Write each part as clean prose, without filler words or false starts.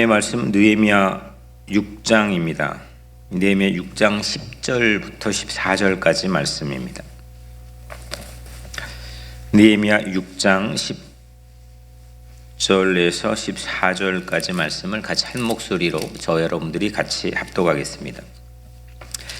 하나님의 말씀 느헤미야 6장입니다. 느헤미야 6장 10절부터 14절까지 말씀입니다. 느헤미야 6장 10절에서 14절까지 말씀을 같이 한 목소리로 저 여러분들이 같이 합독하겠습니다.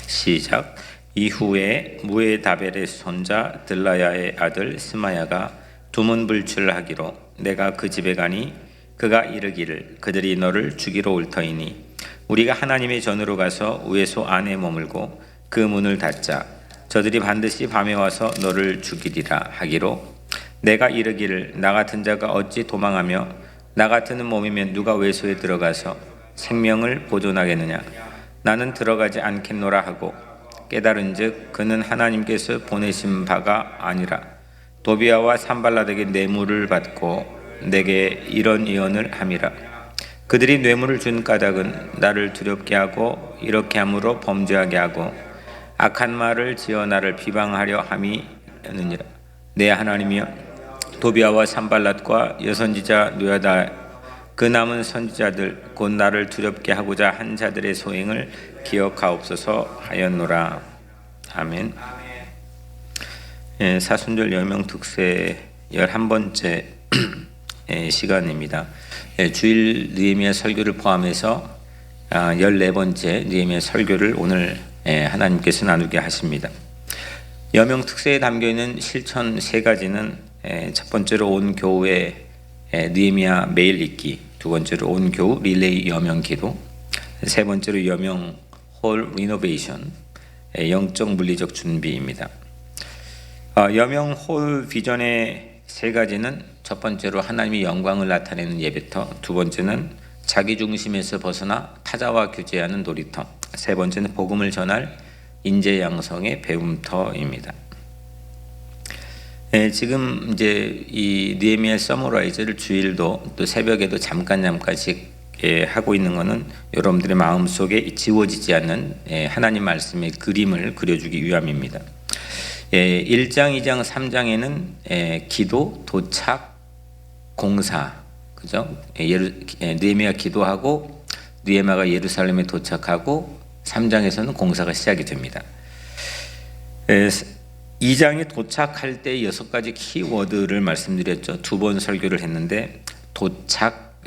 시작. 이후에 무에다벨의 손자 들라야의 아들 스마야가 두문불출하기로 내가 그 집에 가니 그가 이르기를 그들이 너를 죽이러 올 터이니 우리가 하나님의 전으로 가서 외소 안에 머물고 그 문을 닫자. 저들이 반드시 밤에 와서 너를 죽이리라 하기로 내가 이르기를 나 같은 자가 어찌 도망하며 나 같은 몸이면 누가 외소에 들어가서 생명을 보존하겠느냐. 나는 들어가지 않겠노라 하고 깨달은즉 그는 하나님께서 보내신 바가 아니라 도비아와 산발라에게 뇌물을 받고 내게 이런 예언을 함이라. 그들이 뇌물을 준 까닭은 나를 두렵게 하고 이렇게 함으로 범죄하게 하고 악한 말을 지어 나를 비방하려 함이니라. 내 하나님이여 도비아와 산발랏과 여선지자 노야다 그 남은 선지자들 곧 나를 두렵게 하고자 한 자들의 소행을 기억하옵소서 하였노라. 아멘. 사순절 여명 특세 11번째 시간입니다. 주일 느헤미야 설교를 포함해서 14번째 느헤미야 설교를 오늘 하나님께서 나누게 하십니다. 여명 특세에 담겨있는 실천 3가지는 첫 번째로 온 교회 느헤미야 매일 읽기, 두 번째로 온 교우 릴레이 여명 기도, 세 번째로 여명 홀 리노베이션, 영적 물리적 준비입니다. 여명 홀 비전의 3가지는 첫 번째로 하나님의 영광을 나타내는 예배터, 두 번째는 자기 중심에서 벗어나 타자와 교제하는 놀이터, 세 번째는 복음을 전할 인재 양성의 배움터입니다. 지금 이제 이 느헤미야 서머라이즈를 주일도 또 새벽에도 잠깐씩 하고 있는 것은 여러분들의 마음 속에 지워지지 않는 하나님 말씀의 그림을 그려주기 위함입니다. 1장, 2장, 3장에는 기도, 도착, 공사, 그죠? 느헤미야가 기도하고 느헤미야가 예루살렘에 도착하고 3장에서는 공사가 시작이 됩니다. 2장에 도착할 때 6가지 키워드를 말씀드렸죠. 2번 설교를 했는데 도착,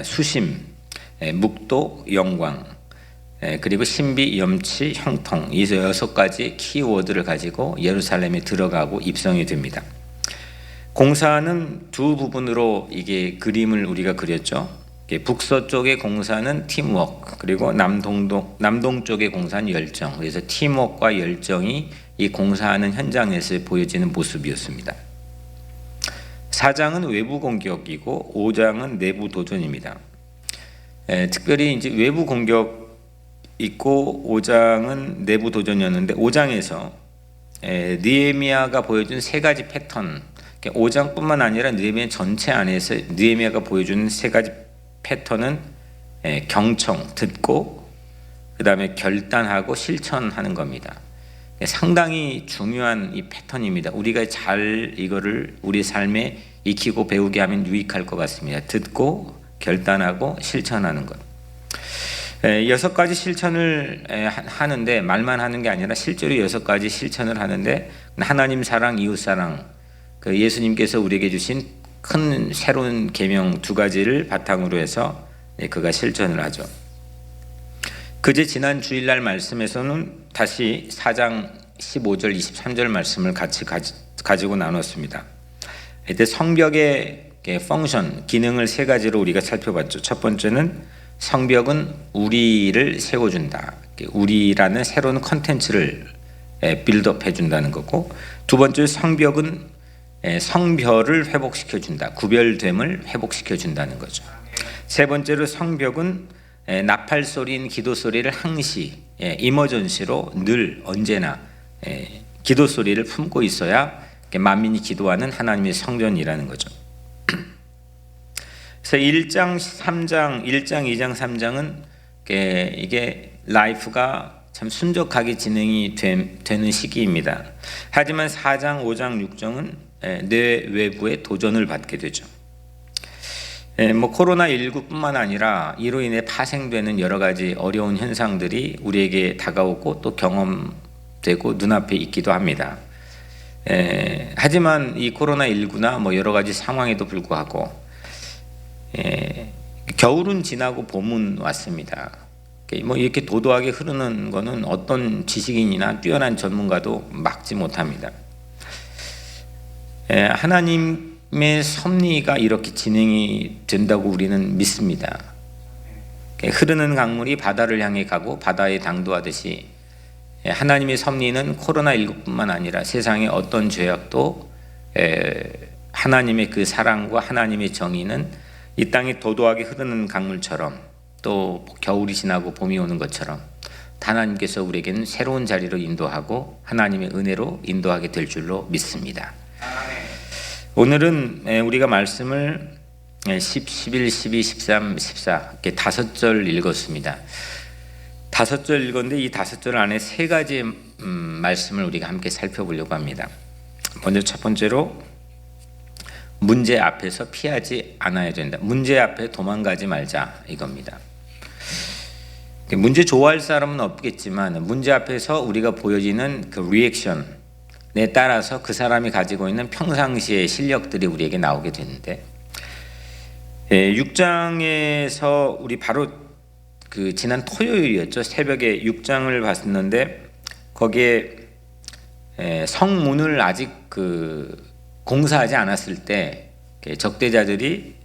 수심, 묵도, 영광, 그리고 신비, 염치, 형통, 이 6가지 키워드를 가지고 예루살렘에 들어가고 입성이 됩니다. 공사는 두 부분으로 이게 그림을 우리가 그렸죠. 북서쪽의 공사는 팀워크, 그리고 남동 쪽의 공사는 열정. 그래서 팀워크와 열정이 이 공사하는 현장에서 보여지는 모습이었습니다. 4장은 외부 공격이고 5장은 내부 도전입니다. 특별히 이제 외부 공격 있고 5장은 내부 도전이었는데 5장에서 느헤미야가 보여준 3가지 패턴, 5장뿐만 아니라 느헤미야 전체 안에서 느헤미야가 보여주는 3가지 패턴은 경청, 듣고 그 다음에 결단하고 실천하는 겁니다. 상당히 중요한 이 패턴입니다. 우리가 잘 이거를 우리 삶에 익히고 배우게 하면 유익할 것 같습니다. 듣고 결단하고 실천하는 것. 6가지 실천을 하는데 말만 하는 게 아니라 실제로 6가지 실천을 하는데 하나님 사랑, 이웃 사랑, 그 예수님께서 우리에게 주신 큰 새로운 계명 2가지를 바탕으로 해서 그가 실천을 하죠. 그제 지난 주일날 말씀에서는 다시 4장 15절 23절 말씀을 같이 가지고 나눴습니다. 이때 성벽의 펑션, 기능을 3가지로 우리가 살펴봤죠. 첫 번째는 성벽은 우리를 세워준다. 우리라는 새로운 컨텐츠를 빌드업 해준다는 거고, 두 번째 성벽은 성별을 회복시켜준다. 구별됨을 회복시켜준다는 거죠. 세 번째로 성벽은 나팔 소리인 기도 소리를 항시 이머전시로 늘 언제나 기도 소리를 품고 있어야 만민이 기도하는 하나님의 성전이라는 거죠. 그래서 1장, 3장, 1장, 2장, 3장은 이게 라이프가 참 순적하게 진행이 되는 시기입니다. 하지만 4장, 5장, 6장은 뇌 외부의 도전을 받게 되죠. 뭐 코로나19뿐만 아니라 이로 인해 파생되는 여러 가지 어려운 현상들이 우리에게 다가오고 또 경험되고 눈앞에 있기도 합니다. 하지만 이 코로나19나 뭐 여러 가지 상황에도 불구하고 겨울은 지나고 봄은 왔습니다. 뭐 이렇게 도도하게 흐르는 거는 어떤 지식인이나 뛰어난 전문가도 막지 못합니다. 하나님의 섭리가 이렇게 진행이 된다고 우리는 믿습니다. 흐르는 강물이 바다를 향해 가고 바다에 당도하듯이 하나님의 섭리는 코로나19뿐만 아니라 세상의 어떤 죄악도 하나님의 그 사랑과 하나님의 정의는 이 땅에 도도하게 흐르는 강물처럼 또 겨울이 지나고 봄이 오는 것처럼 하나님께서 우리에게는 새로운 자리로 인도하고 하나님의 은혜로 인도하게 될 줄로 믿습니다. 오늘은 우리가 말씀을 10, 11, 12, 13, 14 이렇게 5절 읽었습니다. 5절 읽었는데 이 5절 안에 3가지 말씀을 우리가 함께 살펴보려고 합니다. 먼저 첫 번째로 문제 앞에서 피하지 않아야 된다. 문제 앞에 도망가지 말자 이겁니다. 문제 좋아할 사람은 없겠지만 문제 앞에서 우리가 보여지는 그 리액션에 따라서 그 사람이 가지고 있는 평상시의 실력들이 우리에게 나오게 되는데 6장에서 우리 바로 그 지난 토요일이었죠. 새벽에 6장을 봤었는데 거기에 성문을 아직 그 공사하지 않았을 때 적대자들이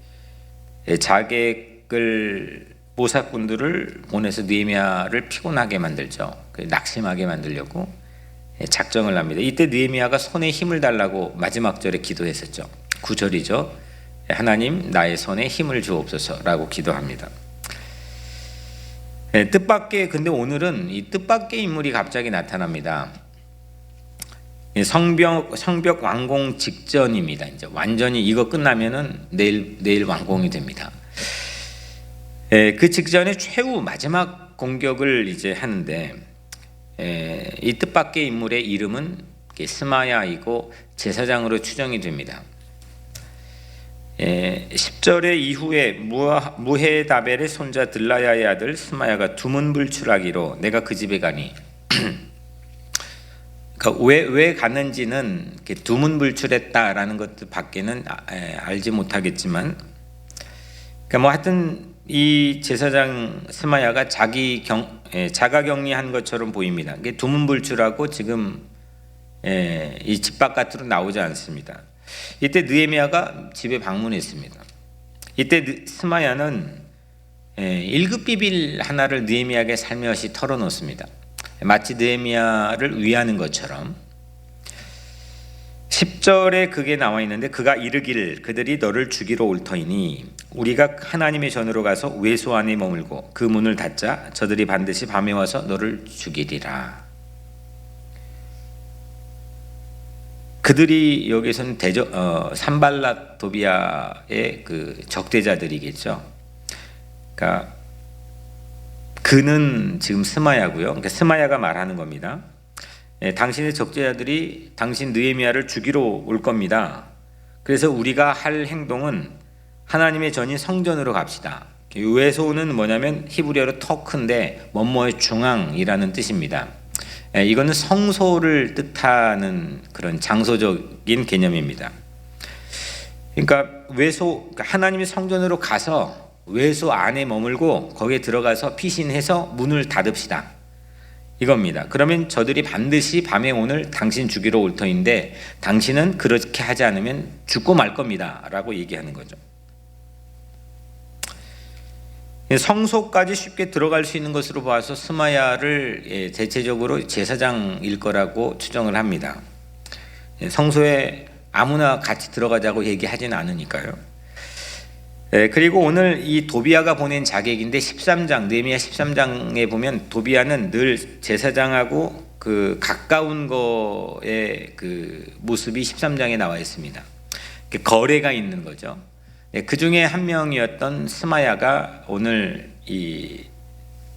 자객을 모사꾼들을 보내서 느헤미야를 피곤하게 만들죠. 낙심하게 만들려고 작정을 합니다. 이때 느헤미야가 손에 힘을 달라고 마지막 절에 기도했었죠. 9절이죠. 하나님 나의 손에 힘을 주옵소서라고 기도합니다. 뜻밖의 근데 오늘은 이 뜻밖의 인물이 갑자기 나타납니다. 성벽 완공 직전입니다. 이제 완전히 이거 끝나면은 내일 완공이 됩니다. 그 직전에 최후 마지막 공격을 이제 하는데 이 뜻밖의 인물의 이름은 스마야이고 제사장으로 추정이 됩니다. 10절의 이후에 무헤다벨의 손자 들라야의 아들 스마야가 두문불출하기로 내가 그 집에 가니 그러니까 왜 갔는지는 두문불출했다라는 것 밖에는 알지 못하겠지만 그러니까 뭐 하여튼 이 제사장 스마야가 자가격리한 것처럼 보입니다. 두문불출하고 지금 이 집 바깥으로 나오지 않습니다. 이때 느헤미야가 집에 방문했습니다. 이때 스마야는 1급 비밀 하나를 느헤미야에게 살며시 털어놓습니다. 마치 느헤미야를 위하는 것처럼 10절에 그게 나와 있는데 그가 이르기를 그들이 너를 죽이러 올 터이니 우리가 하나님의 전으로 가서 외소 안에 머물고 그 문을 닫자 저들이 반드시 밤에 와서 너를 죽이리라. 그들이 여기서는 산발랏 도비아의 그 적대자들이겠죠. 그러니까 그는 지금 스마야고요. 그러니까 스마야가 말하는 겁니다. 당신의 적대자들이 당신 느헤미야를 죽이러 올 겁니다. 그래서 우리가 할 행동은 하나님의 전인 성전으로 갑시다. 외소는 뭐냐면 히브리어로 터크인데 뭐뭐의 중앙이라는 뜻입니다. 이거는 성소를 뜻하는 그런 장소적인 개념입니다. 그러니까 하나님의 성전으로 가서 외소 안에 머물고 거기에 들어가서 피신해서 문을 닫읍시다. 이겁니다. 그러면 저들이 반드시 밤에 오늘 당신 죽이러 올 터인데 당신은 그렇게 하지 않으면 죽고 말 겁니다. 라고 얘기하는 거죠. 성소까지 쉽게 들어갈 수 있는 것으로 봐서 스마야를 대체적으로 제사장일 거라고 추정을 합니다. 성소에 아무나 같이 들어가자고 얘기하지는 않으니까요. 그리고 오늘 이 도비아가 보낸 자객인데 13장 느헤미야 13장에 보면 도비아는 늘 제사장하고 그 가까운 거의 그 모습이 13장에 나와 있습니다. 거래가 있는 거죠. 그 중에 한 명이었던 스마야가 오늘 이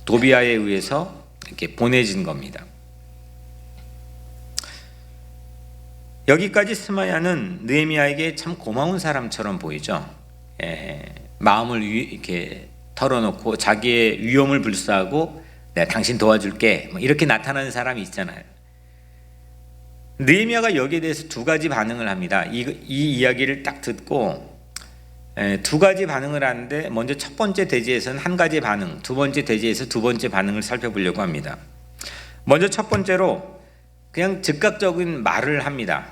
도비아에 의해서 이렇게 보내진 겁니다. 여기까지 스마야는 느헤미야에게 참 고마운 사람처럼 보이죠. 마음을 이렇게 털어놓고 자기의 위험을 불사하고 내가 당신 도와줄게 뭐 이렇게 나타나는 사람이 있잖아요. 느헤미야가 여기에 대해서 두 가지 반응을 합니다. 이 이야기를 딱 듣고 두 가지 반응을 하는데, 먼저 첫 번째 대지에서는 한 가지 반응, 두 번째 대지에서 두 번째 반응을 살펴보려고 합니다. 먼저 첫 번째로 그냥 즉각적인 말을 합니다.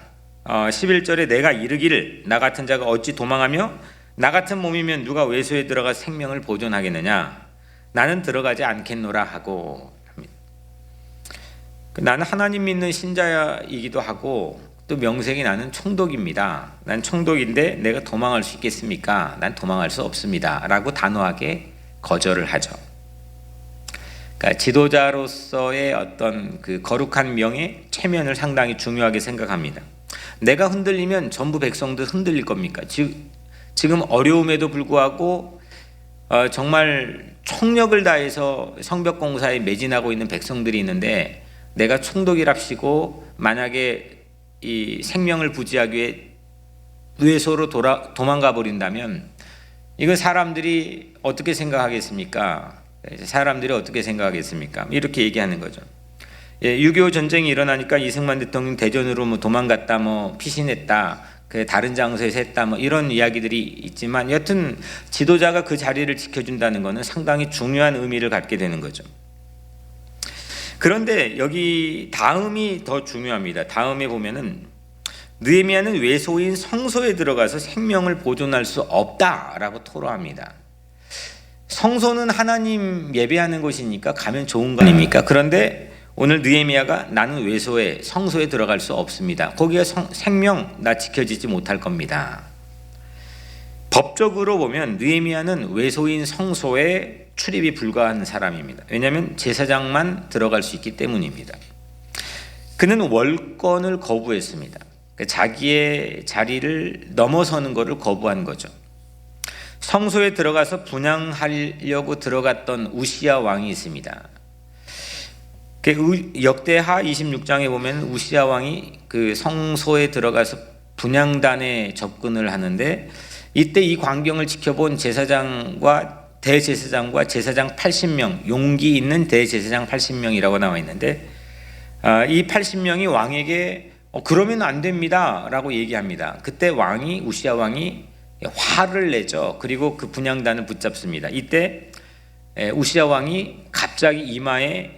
11절에 내가 이르기를 나 같은 자가 어찌 도망하며 나 같은 몸이면 누가 외소에 들어가 생명을 보존하겠느냐, 나는 들어가지 않겠노라 하고 합니다. 나는 하나님 믿는 신자이기도 하고 또 명색이 나는 총독입니다. 난 총독인데 내가 도망할 수 있겠습니까? 난 도망할 수 없습니다 라고 단호하게 거절을 하죠. 그러니까 지도자로서의 어떤 그 거룩한 명예, 체면을 상당히 중요하게 생각합니다. 내가 흔들리면 전부 백성도 흔들릴 겁니까? 지금 어려움에도 불구하고 정말 총력을 다해서 성벽 공사에 매진하고 있는 백성들이 있는데, 내가 총독이랍시고 만약에 이 생명을 부지하기 위해 외소로 도망가 버린다면 이거 사람들이 어떻게 생각하겠습니까? 사람들이 어떻게 생각하겠습니까? 이렇게 얘기하는 거죠. 6.25 전쟁이 일어나니까 이승만 대통령 대전으로 뭐 도망갔다, 뭐 피신했다, 그 다른 장소에서 했다, 뭐 이런 이야기들이 있지만, 여튼 지도자가 그 자리를 지켜준다는 것은 상당히 중요한 의미를 갖게 되는 거죠. 그런데 여기 다음이 더 중요합니다. 다음에 보면은 느헤미야는 외소인 성소에 들어가서 생명을 보존할 수 없다라고 토로합니다. 성소는 하나님 예배하는 곳이니까 가면 좋은 거 아닙니까? 그런데 오늘 느헤미야가 나는 외소에, 성소에 들어갈 수 없습니다. 거기가 생명 나 지켜지지 못할 겁니다. 법적으로 보면 느헤미야는 외소인 성소에 출입이 불가한 사람입니다. 왜냐하면 제사장만 들어갈 수 있기 때문입니다. 그는 월권을 거부했습니다. 자기의 자리를 넘어서는 것을 거부한 거죠. 성소에 들어가서 분향하려고 들어갔던 우시야 왕이 있습니다. 역대하 26장에 보면 우시야 왕이 그 성소에 들어가서 분향단에 접근을 하는데, 이때 이 광경을 지켜본 대제사장과 제사장 80명, 용기 있는 대제사장 80명이라고 나와 있는데, 이 80명이 왕에게 그러면 안 됩니다 라고 얘기합니다. 그때 우시야 왕이 화를 내죠. 그리고 그 분향단을 붙잡습니다. 이때 우시야 왕이 갑자기 이마에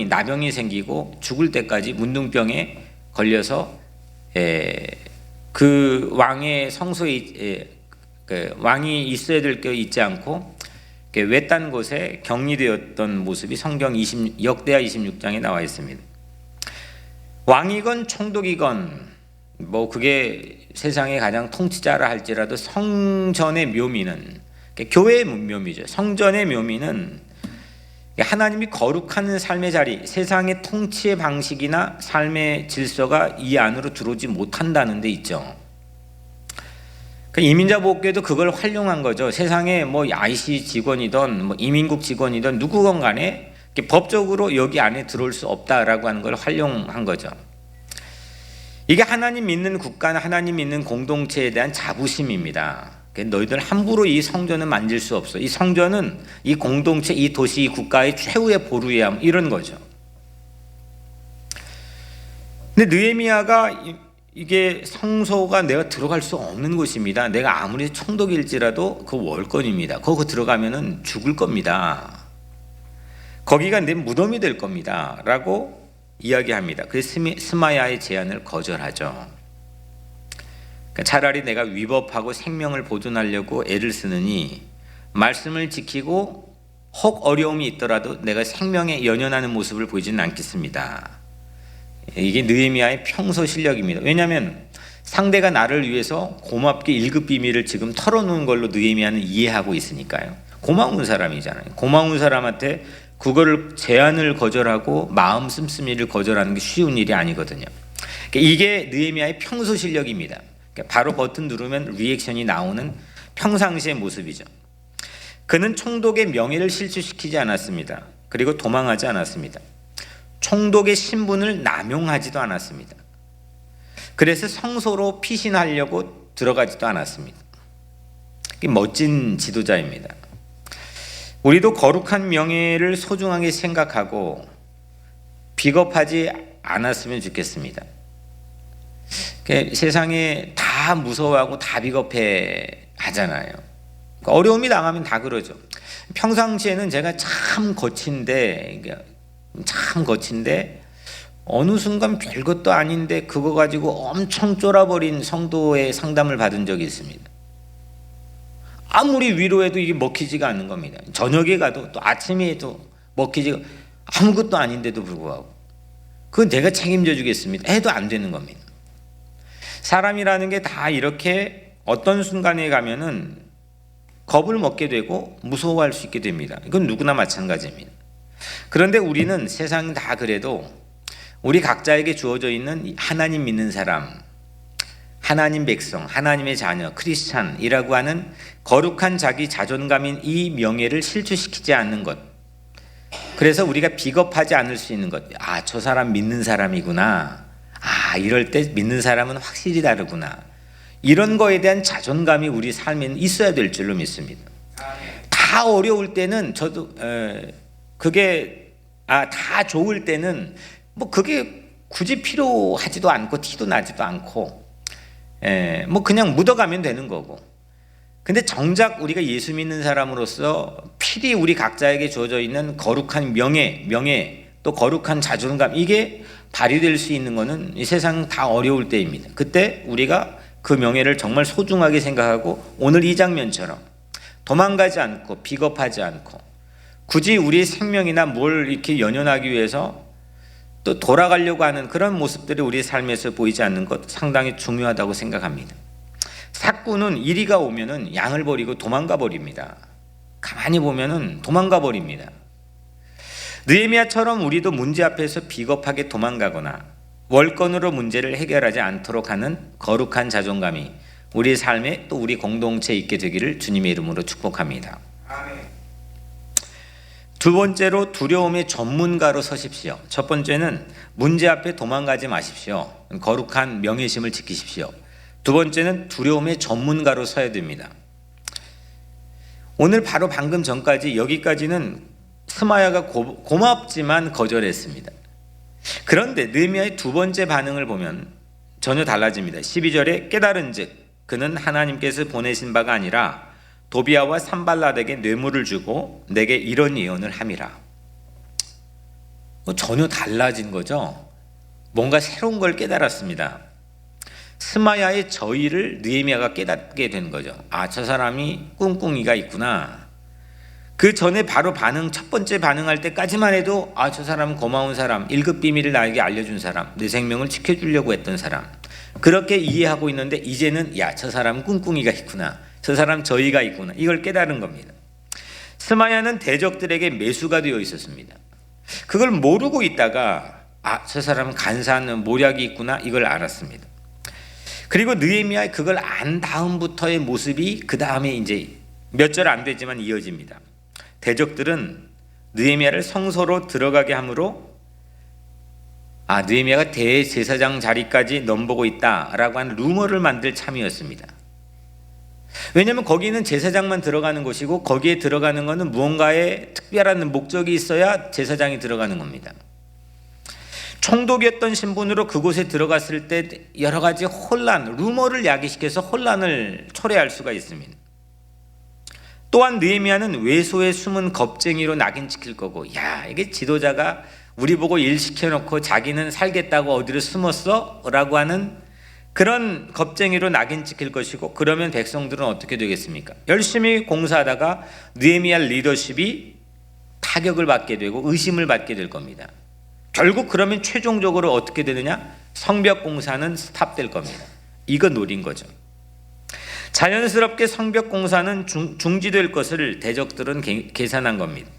나병이 생기고 죽을 때까지 문둥병에 걸려서 그 왕의 성소에 왕이 있어야 될 게 있지 않고 외딴 곳에 격리되었던 모습이 성경 역대하 26장에 나와 있습니다. 왕이건 총독이건 뭐 그게 세상의 가장 통치자라 할지라도 성전의 묘미는, 교회의 묘미죠. 성전의 묘미는 하나님이 거룩한 삶의 자리, 세상의 통치의 방식이나 삶의 질서가 이 안으로 들어오지 못한다는 데 있죠. 이민자 보호교회도 그걸 활용한 거죠. 세상에 뭐 IC 직원이든 뭐 이민국 직원이든 누구건 간에 법적으로 여기 안에 들어올 수 없다라고 하는 걸 활용한 거죠. 이게 하나님 믿는 국가나 하나님 믿는 공동체에 대한 자부심입니다. 너희들 함부로 이 성전은 만질 수 없어. 이 성전은 이 공동체, 이 도시, 이 국가의 최후의 보루야, 이런 거죠. 근데 느헤미야가 이게 성소가 내가 들어갈 수 없는 곳입니다. 내가 아무리 총독일지라도 그 월권입니다. 거기 들어가면은 죽을 겁니다. 거기가 내 무덤이 될 겁니다 라고 이야기합니다. 그래서 스마야의 제안을 거절하죠. 차라리 내가 위법하고 생명을 보존하려고 애를 쓰느니 말씀을 지키고 혹 어려움이 있더라도 내가 생명에 연연하는 모습을 보이지는 않겠습니다. 이게 느헤미야의 평소 실력입니다. 왜냐하면 상대가 나를 위해서 고맙게 1급 비밀을 지금 털어놓은 걸로 느헤미야는 이해하고 있으니까요. 고마운 사람이잖아요. 고마운 사람한테 그거를 제안을 거절하고 마음 씀씀이를 거절하는 게 쉬운 일이 아니거든요. 이게 느헤미야의 평소 실력입니다. 바로 버튼 누르면 리액션이 나오는 평상시의 모습이죠. 그는 총독의 명예를 실추시키지 않았습니다. 그리고 도망하지 않았습니다. 총독의 신분을 남용하지도 않았습니다. 그래서 성소로 피신하려고 들어가지도 않았습니다. 멋진 지도자입니다. 우리도 거룩한 명예를 소중하게 생각하고 비겁하지 않았으면 좋겠습니다. 세상에 다 무서워하고 다 비겁해 하잖아요. 어려움이 당하면 다 그러죠. 평상시에는 제가 참 거친데 어느 순간 별것도 아닌데 그거 가지고 엄청 쫄아버린 성도의 상담을 받은 적이 있습니다. 아무리 위로해도 이게 먹히지가 않는 겁니다. 저녁에 가도 또 아침에 해도 먹히지가 아무것도 아닌데도 불구하고 그건 내가 책임져 주겠습니다 해도 안 되는 겁니다. 사람이라는 게 다 이렇게 어떤 순간에 가면은 겁을 먹게 되고 무서워할 수 있게 됩니다. 이건 누구나 마찬가지입니다. 그런데 우리는 세상 다 그래도 우리 각자에게 주어져 있는 하나님 믿는 사람, 하나님 백성, 하나님의 자녀, 크리스찬이라고 하는 거룩한 자기 자존감인 이 명예를 실추시키지 않는 것. 그래서 우리가 비겁하지 않을 수 있는 것. 아, 저 사람 믿는 사람이구나. 아, 이럴 때 믿는 사람은 확실히 다르구나. 이런 거에 대한 자존감이 우리 삶에는 있어야 될 줄로 믿습니다. 다 어려울 때는 저도 그게 다 좋을 때는 뭐 그게 굳이 필요하지도 않고 티도 나지도 않고 뭐 그냥 묻어가면 되는 거고. 근데 정작 우리가 예수 믿는 사람으로서 필히 우리 각자에게 주어져 있는 거룩한 명예 또 거룩한 자존감, 이게 발휘될 수 있는 거는 이 세상 다 어려울 때입니다. 그때 우리가 그 명예를 정말 소중하게 생각하고 오늘 이 장면처럼 도망가지 않고 비겁하지 않고 굳이 우리 생명이나 뭘 이렇게 연연하기 위해서 또 돌아가려고 하는 그런 모습들이 우리 삶에서 보이지 않는 것 상당히 중요하다고 생각합니다. 삭구는 이리가 오면은 양을 버리고 도망가 버립니다. 가만히 보면은 도망가 버립니다. 느헤미야처럼 우리도 문제 앞에서 비겁하게 도망가거나 월권으로 문제를 해결하지 않도록 하는 거룩한 자존감이 우리 삶에 또 우리 공동체에 있게 되기를 주님의 이름으로 축복합니다. 아멘. 두 번째로 두려움의 전문가로 서십시오. 첫 번째는 문제 앞에 도망가지 마십시오. 거룩한 명예심을 지키십시오. 두 번째는 두려움의 전문가로 서야 됩니다. 오늘 바로 방금 전까지 여기까지는 스마야가 고맙지만 거절했습니다. 그런데 느헤미야의 두 번째 반응을 보면 전혀 달라집니다. 12절에 깨달은즉 그는 하나님께서 보내신 바가 아니라 도비아와 산발랏에게 뇌물을 주고 내게 이런 예언을 함이라. 전혀 달라진 거죠. 뭔가 새로운 걸 깨달았습니다. 스마야의 저의를 느헤미야가 깨닫게 된 거죠. 아, 저 사람이 꿍꿍이가 있구나. 그 전에 바로 첫 번째 반응할 때까지만 해도 아, 저 사람은 고마운 사람, 1급 비밀을 나에게 알려준 사람, 내 생명을 지켜주려고 했던 사람, 그렇게 이해하고 있는데 이제는 야, 저 사람은 꿍꿍이가 있구나, 저 사람 저희가 있구나, 이걸 깨달은 겁니다. 스마야는 대적들에게 매수가 되어 있었습니다. 그걸 모르고 있다가 아, 저 사람은 간사한 모략이 있구나, 이걸 알았습니다. 그리고 느헤미야 그걸 안 다음부터의 모습이 그 다음에 이제 몇 절 안 되지만 이어집니다. 대적들은 느헤미야를 성소로 들어가게 함으로 느헤미야가 대제사장 자리까지 넘보고 있다라고 하는 루머를 만들 참이었습니다. 왜냐하면 거기는 제사장만 들어가는 곳이고 거기에 들어가는 것은 무언가의 특별한 목적이 있어야 제사장이 들어가는 겁니다. 총독이었던 신분으로 그곳에 들어갔을 때 여러 가지 혼란, 루머를 야기시켜서 혼란을 초래할 수가 있습니다. 또한 느헤미야는 외소에 숨은 겁쟁이로 낙인 찍힐 거고, 야, 이게 지도자가 우리 보고 일 시켜놓고 자기는 살겠다고 어디로 숨었어? 라고 하는 그런 겁쟁이로 낙인 찍힐 것이고, 그러면 백성들은 어떻게 되겠습니까? 열심히 공사하다가 느헤미야 리더십이 타격을 받게 되고 의심을 받게 될 겁니다. 결국 그러면 최종적으로 어떻게 되느냐? 성벽 공사는 스탑될 겁니다. 이거 노린 거죠. 자연스럽게 성벽 공사는 중지될 것을 대적들은 계산한 겁니다.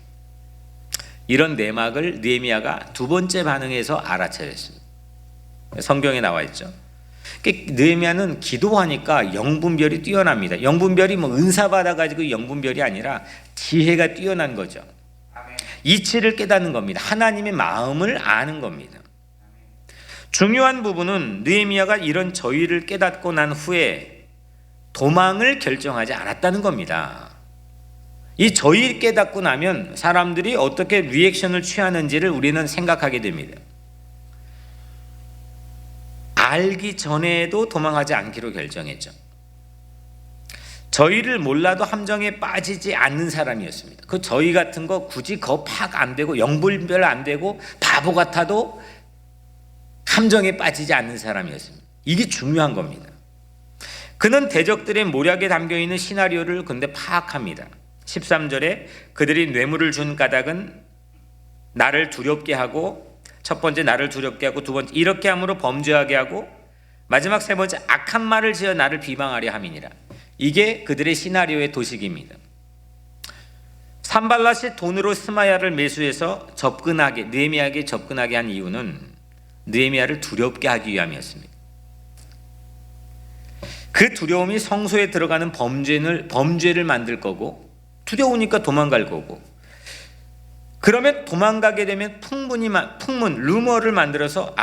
이런 내막을 느헤미야가 두 번째 반응에서 알아차렸습니다. 성경에 나와 있죠. 느헤미야는 기도하니까 영분별이 뛰어납니다. 영분별이 뭐 은사 받아가지고 영분별이 아니라 지혜가 뛰어난 거죠. 이치를 깨닫는 겁니다. 하나님의 마음을 아는 겁니다. 중요한 부분은 느헤미야가 이런 저의를 깨닫고 난 후에 도망을 결정하지 않았다는 겁니다. 이 저희 깨닫고 나면 사람들이 어떻게 리액션을 취하는지를 우리는 생각하게 됩니다. 알기 전에도 도망하지 않기로 결정했죠. 저희를 몰라도 함정에 빠지지 않는 사람이었습니다. 그 저희 같은 거 굳이 거 파악 안 되고 영불별 안 되고 바보 같아도 함정에 빠지지 않는 사람이었습니다. 이게 중요한 겁니다. 그는 대적들의 모략에 담겨있는 시나리오를 근데 파악합니다. 13절에 그들이 뇌물을 준 까닭은 나를 두렵게 하고, 첫 번째 나를 두렵게 하고, 두 번째 이렇게 함으로 범죄하게 하고, 마지막 세 번째 악한 말을 지어 나를 비방하려 함이니라. 이게 그들의 시나리오의 도식입니다. 산발랏이 돈으로 스마야를 매수해서 느헤미야에게 접근하게 한 이유는 느헤미야를 두렵게 하기 위함이었습니다. 그 두려움이 성소에 들어가는 범죄를 만들 거고, 두려우니까 도망갈 거고, 그러면 도망가게 되면 풍문, 루머를 만들어서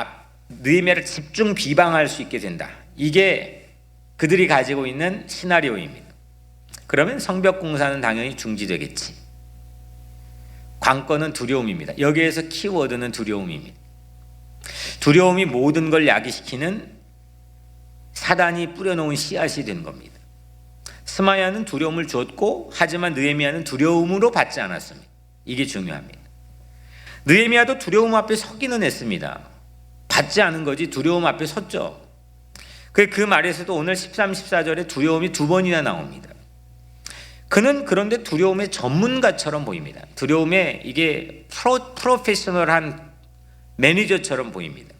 느헤미야를 집중 비방할 수 있게 된다. 이게 그들이 가지고 있는 시나리오입니다. 그러면 성벽 공사는 당연히 중지되겠지. 관건은 두려움입니다. 여기에서 키워드는 두려움입니다. 두려움이 모든 걸 야기시키는 사단이 뿌려놓은 씨앗이 된 겁니다. 스마야는 두려움을 줬고, 하지만 느헤미야는 두려움으로 받지 않았습니다. 이게 중요합니다. 느헤미야도 두려움 앞에 서기는 했습니다. 받지 않은 거지 두려움 앞에 섰죠. 그 말에서도 오늘 13, 14절에 두려움이 두 번이나 나옵니다. 그는 그런데 두려움의 전문가처럼 보입니다. 두려움의 이게 프로페셔널한 매니저처럼 보입니다.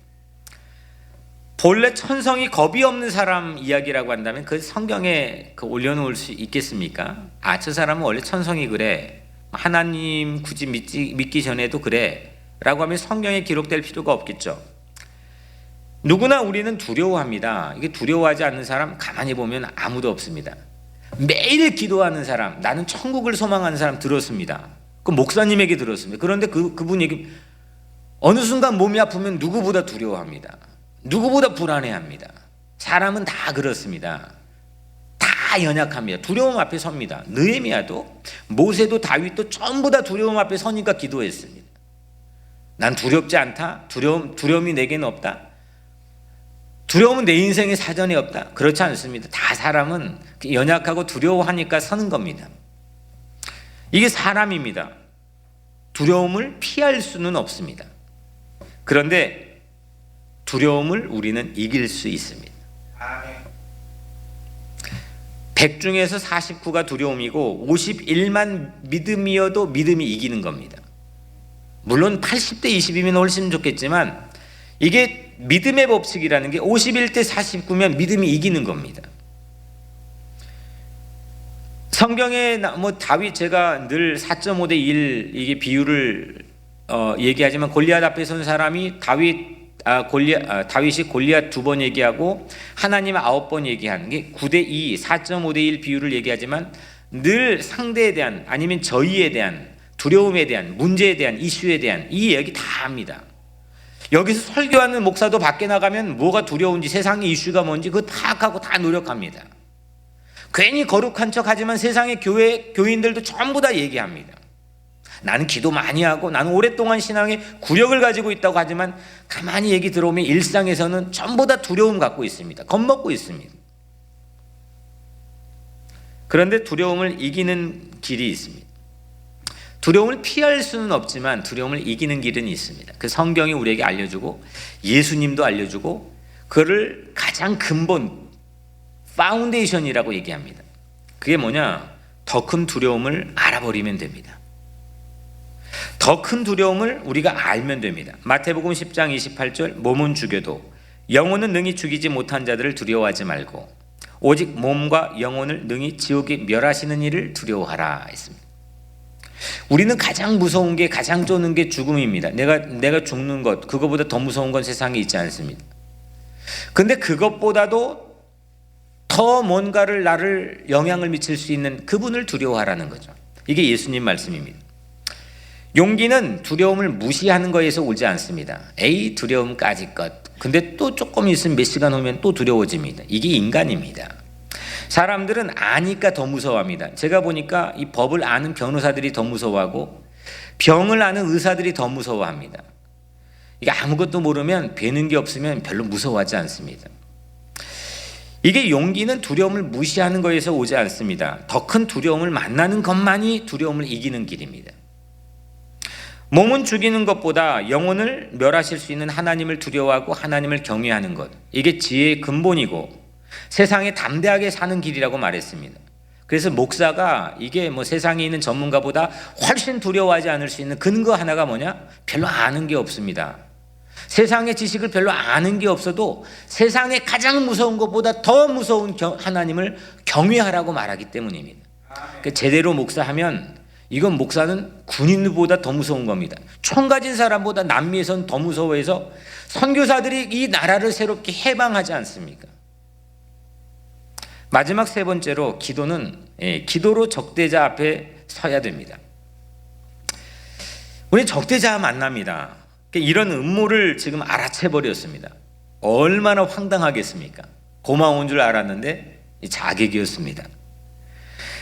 본래 천성이 겁이 없는 사람 이야기라고 한다면 그 성경에 올려놓을 수 있겠습니까? 저 사람은 원래 천성이 그래, 하나님 굳이 믿기 전에도 그래 라고 하면 성경에 기록될 필요가 없겠죠. 누구나 우리는 두려워합니다. 이게 두려워하지 않는 사람 가만히 보면 아무도 없습니다. 매일 기도하는 사람, 나는 천국을 소망하는 사람 들었습니다. 그 목사님에게 들었습니다. 그런데 그분 얘기, 어느 순간 몸이 아프면 누구보다 두려워합니다. 누구보다 불안해합니다. 사람은 다 그렇습니다. 다 연약합니다. 두려움 앞에 섭니다. 느헤미야도 모세도 다윗도 전부 다 두려움 앞에 서니까 기도했습니다. 난 두렵지 않다. 두려움이 내게는 없다. 두려움은 내 인생의 사전에 없다. 그렇지 않습니다. 다 사람은 연약하고 두려워하니까 서는 겁니다. 이게 사람입니다. 두려움을 피할 수는 없습니다. 그런데 두려움을 우리는 이길 수 있습니다. 100 중에서 49가 두려움이고 51만 믿음이어도 믿음이 이기는 겁니다. 물론 80대 20이면 훨씬 좋겠지만 이게 믿음의 법칙이라는 게 51대 49면 믿음이 이기는 겁니다. 성경에 다윗, 제가 늘 4.5대 1 이게 비율을 얘기하지만 골리앗 앞에 선 사람이 다윗이 골리앗 2번 얘기하고 하나님 9번 얘기하는 게 9대 2, 4.5대 1 비율을 얘기하지만 늘 상대에 대한, 아니면 저희에 대한, 두려움에 대한, 문제에 대한, 이슈에 대한 이 얘기 다 합니다. 여기서 설교하는 목사도 밖에 나가면 뭐가 두려운지, 세상의 이슈가 뭔지 그거 파악하고 다 노력합니다. 괜히 거룩한 척 하지만 세상의 교인들도 전부 다 얘기합니다. 나는 기도 많이 하고 나는 오랫동안 신앙에 구력을 가지고 있다고 하지만 가만히 얘기 들어오면 일상에서는 전부 다 두려움 갖고 있습니다. 겁먹고 있습니다. 그런데 두려움을 이기는 길이 있습니다. 두려움을 피할 수는 없지만 두려움을 이기는 길은 있습니다. 그 성경이 우리에게 알려주고 예수님도 알려주고 그를 가장 근본 파운데이션이라고 얘기합니다. 그게 뭐냐? 더 큰 두려움을 알아버리면 됩니다. 더 큰 두려움을 우리가 알면 됩니다. 마태복음 10장 28절, 몸은 죽여도 영혼은 능히 죽이지 못한 자들을 두려워하지 말고 오직 몸과 영혼을 능히 지옥에 멸하시는 이를 두려워하라 했습니다. 우리는 가장 무서운 게, 가장 쫓는 게 죽음입니다. 내가 죽는 것, 그거보다 더 무서운 건 세상에 있지 않습니다. 근데 그것보다도 더 뭔가를 나를 영향을 미칠 수 있는 그분을 두려워하라는 거죠. 이게 예수님 말씀입니다. 용기는 두려움을 무시하는 거에서 오지 않습니다. 에이, 두려움까지 것. 근데 또 조금 있으면 몇 시간 후면 또 두려워집니다. 이게 인간입니다. 사람들은 아니까 더 무서워합니다. 제가 보니까 이 법을 아는 변호사들이 더 무서워하고 병을 아는 의사들이 더 무서워합니다. 이게 아무것도 모르면 배는 게 없으면 별로 무서워하지 않습니다. 이게 용기는 두려움을 무시하는 것에서 오지 않습니다. 더 큰 두려움을 만나는 것만이 두려움을 이기는 길입니다. 몸은 죽이는 것보다 영혼을 멸하실 수 있는 하나님을 두려워하고 하나님을 경외하는 것, 이게 지혜의 근본이고 세상에 담대하게 사는 길이라고 말했습니다. 그래서 목사가 이게 뭐 세상에 있는 전문가보다 훨씬 두려워하지 않을 수 있는 근거 하나가 뭐냐? 별로 아는 게 없습니다. 세상의 지식을 별로 아는 게 없어도 세상에 가장 무서운 것보다 더 무서운 하나님을 경외하라고 말하기 때문입니다. 그러니까 제대로 목사하면 이건 목사는 군인보다 더 무서운 겁니다. 총 가진 사람보다 남미에선 더 무서워해서 선교사들이 이 나라를 새롭게 해방하지 않습니까? 마지막 세 번째로 기도는 기도로 적대자 앞에 서야 됩니다. 우리 적대자 만납니다. 이런 음모를 지금 알아채버렸습니다. 얼마나 황당하겠습니까? 고마운 줄 알았는데 자객이었습니다.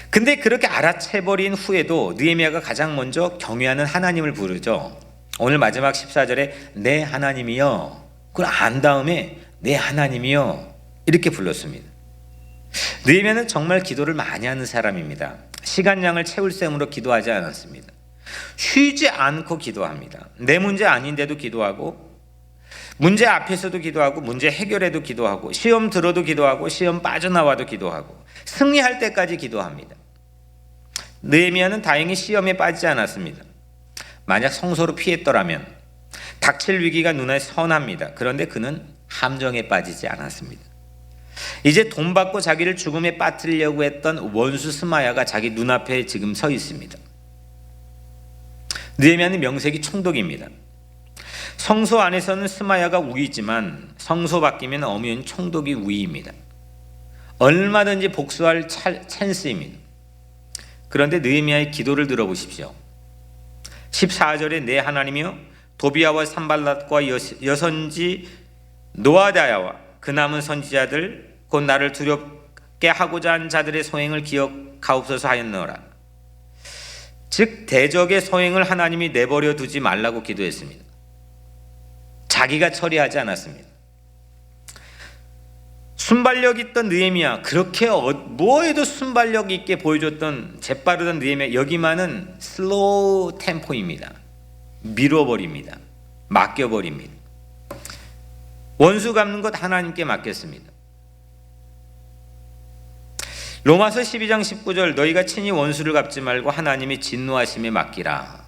근데 그렇게 알아채버린 후에도 느헤미야가 가장 먼저 경외하는 하나님을 부르죠. 오늘 마지막 14절에 내 하나님이여, 그걸 안 다음에 내 하나님이여 이렇게 불렀습니다. 느헤미야는 정말 기도를 많이 하는 사람입니다. 시간량을 채울 셈으로 기도하지 않았습니다. 쉬지 않고 기도합니다. 내 문제 아닌데도 기도하고, 문제 앞에서도 기도하고, 문제 해결해도 기도하고, 시험 들어도 기도하고, 시험 빠져나와도 기도하고, 승리할 때까지 기도합니다. 느헤미야는 다행히 시험에 빠지지 않았습니다. 만약 성소로 피했더라면 닥칠 위기가 눈에 선합니다. 그런데 그는 함정에 빠지지 않았습니다. 이제 돈 받고 자기를 죽음에 빠뜨리려고 했던 원수 스마야가 자기 눈앞에 지금 서 있습니다. 느헤미야는 명색이 총독입니다. 성소 안에서는 스마야가 우위지만 성소 바뀌면 엄연 총독이 우위입니다. 얼마든지 복수할 찬스입니다. 그런데 느헤미야의 기도를 들어보십시오. 14절에 내 하나님이여, 도비야와 산발랏과 여선지 노아다야와 그 남은 선지자들 곧 나를 두렵게 하고자 한 자들의 소행을 기억하옵소서 하였노라. 즉 대적의 소행을 하나님이 내버려 두지 말라고 기도했습니다. 자기가 처리하지 않았습니다. 순발력 있던 느헤미야, 그렇게 뭐에도 순발력 있게 보여줬던 재빠르던 느헤미야, 여기만은 슬로우 템포입니다. 밀어버립니다. 맡겨버립니다. 원수 갚는 것 하나님께 맡겼습니다. 로마서 12장 19절 너희가 친히 원수를 갚지 말고 하나님의 진노하심에 맡기라.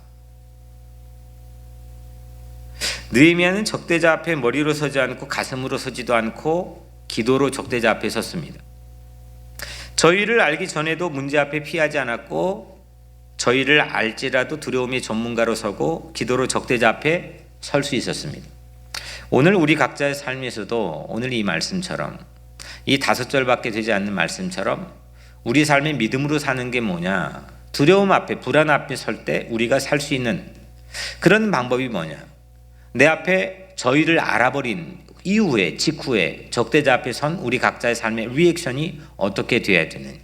느헤미야는 적대자 앞에 머리로 서지 않고 가슴으로 서지도 않고 기도로 적대자 앞에 섰습니다. 저희를 알기 전에도 문제 앞에 피하지 않았고 저희를 알지라도 두려움의 전문가로 서고 기도로 적대자 앞에 설 수 있었습니다. 오늘 우리 각자의 삶에서도 오늘 이 말씀처럼 이 5절밖에 되지 않는 말씀처럼 우리 삶의 믿음으로 사는 게 뭐냐? 두려움 앞에, 불안 앞에 설 때 우리가 살 수 있는 그런 방법이 뭐냐? 내 앞에 저희를 알아버린 이후에, 직후에 적대자 앞에 선 우리 각자의 삶의 리액션이 어떻게 되어야 되느냐?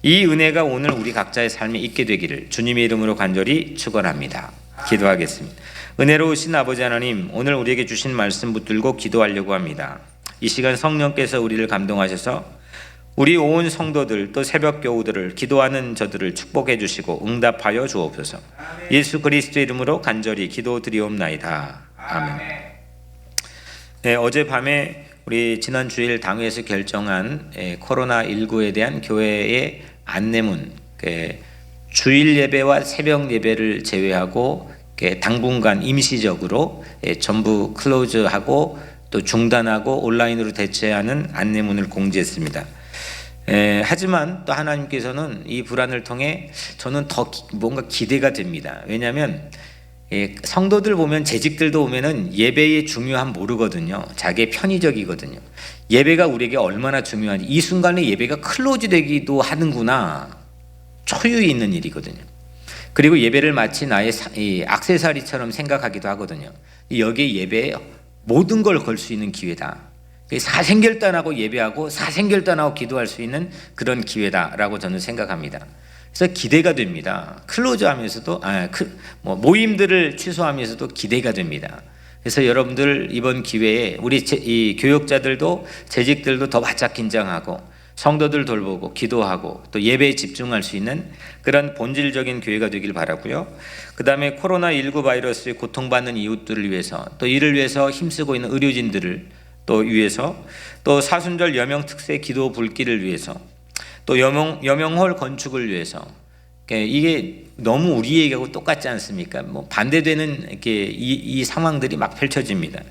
이 은혜가 오늘 우리 각자의 삶에 있게 되기를 주님의 이름으로 간절히 축원합니다. 기도하겠습니다. 은혜로우신 아버지 하나님, 오늘 우리에게 주신 말씀 붙들고 기도하려고 합니다. 이 시간 성령께서 우리를 감동하셔서 우리 온 성도들 또 새벽 교우들을 기도하는 저들을 축복해 주시고 응답하여 주옵소서. 예수 그리스도의 이름으로 간절히 기도드리옵나이다. 아멘. 네, 어젯밤에 우리 지난 주일 당회에서 결정한 코로나19에 대한 교회의 안내문, 주일 예배와 새벽 예배를 제외하고 당분간 임시적으로 전부 클로즈하고 또 중단하고 온라인으로 대체하는 안내문을 공지했습니다. 하지만 또 하나님께서는 이 불안을 통해 저는 더 뭔가 기대가 됩니다. 왜냐하면 성도들 보면 재직들도 오면은 예배의 중요함 모르거든요. 자기의 편의적이거든요. 예배가 우리에게 얼마나 중요한지, 이 순간에 예배가 클로즈 되기도 하는구나, 초유의 있는 일이거든요. 그리고 예배를 마치 나의 액세서리처럼 생각하기도 하거든요. 여기에 예배에 모든 걸 걸 수 있는 기회다. 사생결단하고 예배하고 사생결단하고 기도할 수 있는 그런 기회다라고 저는 생각합니다. 그래서 기대가 됩니다. 클로즈하면서도 모임들을 취소하면서도 기대가 됩니다. 그래서 여러분들 이번 기회에 우리 이 교역자들도 재직들도 더 바짝 긴장하고 성도들 돌보고 기도하고 또 예배에 집중할 수 있는 그런 본질적인 교회가 되길 바라고요. 그 다음에 코로나19 바이러스에 고통받는 이웃들을 위해서 또 이를 위해서 힘쓰고 있는 의료진들을 또 위해서 또 사순절 여명 특세 기도 불길을 위해서 또 여명홀 건축을 위해서 이게 너무 우리 얘기하고 똑같지 않습니까? 뭐 반대되는 이렇게 이 상황들이 막 펼쳐집니다.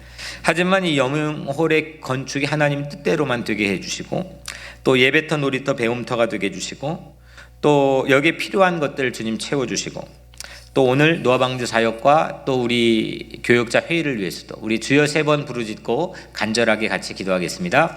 하지만 이 여명홀의 건축이 하나님 뜻대로만 되게 해주시고 또 예배터, 놀이터, 배움터가 되게 해주시고 또 여기에 필요한 것들을 주님 채워주시고 또 오늘 노아방주 사역과 또 우리 교역자 회의를 위해서도 우리 주여 3번 부르짖고 간절하게 같이 기도하겠습니다.